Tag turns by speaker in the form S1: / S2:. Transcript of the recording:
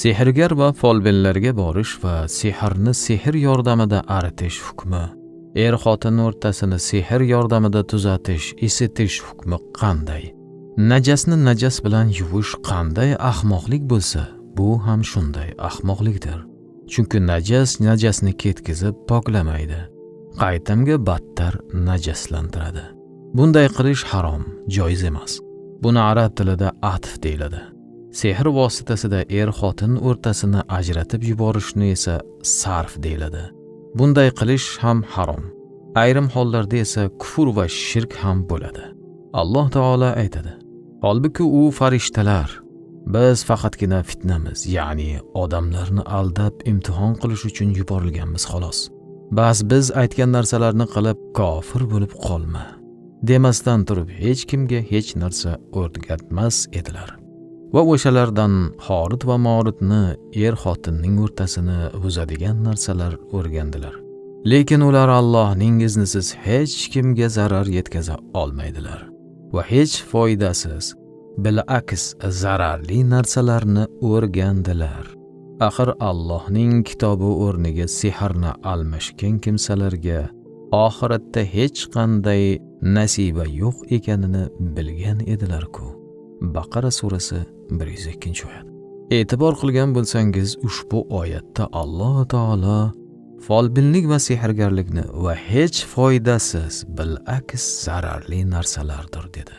S1: Sehrgar va folbinlarga borish va sehrni sehr yordamida aritish hukmi. Er-xotin o'rtasini sehr yordamida tuzatish, isitish hukmi qanday? Najasni najas bilan yuvish qanday ahmoqlik bo'lsa, bu ham shunday ahmoqlikdir. Chunki najas najasni ketkizib poklamaydi, qaytamga battar najaslantiradi. Bunday qilish harom, joiz emas. Buni arab tilida atf deyiladi. Sehr vositasida er-xotin o'rtasini ajratib yuborishni esa sarf deyiladi. Bunday qilish ham harom. Ayrim hollarda esa kufr va shirk ham bo'ladi. Alloh taolo aytadi: "Holbuki u farishtalar, biz faqatgina fitnamiz, ya'ni odamlarni aldab imtihon qilish uchun yuborilganmiz xolos. Bas biz aytgan narsalarni qilib kofir bo'lib qolma." demasdan turib hech kimga hech narsa o'rgatmas edilar. Va o'shalardan Xorit va Moritni er-xotinning o'rtasini buzadigan narsalar o'rgandilar. Lekin ular Allohning iznisiz hech kimga zarar yetkaza olmaydilar va hech foydasiz, bil'aks zararli narsalarni o'rgandilar. Axir Allohning kitobi o'rniga sehrni almashgan kimsalarga oxiratda hech qanday nasiba yo'q ekanini bilgan edilar-ku. Baqara surasi 102-oyat. E'tibor qilgan bo'lsangiz, ushbu oyatda Alloh taolo folbinlik va sehrgarlikni va hech foydasiz, bil'aks zararli narsalardir dedi.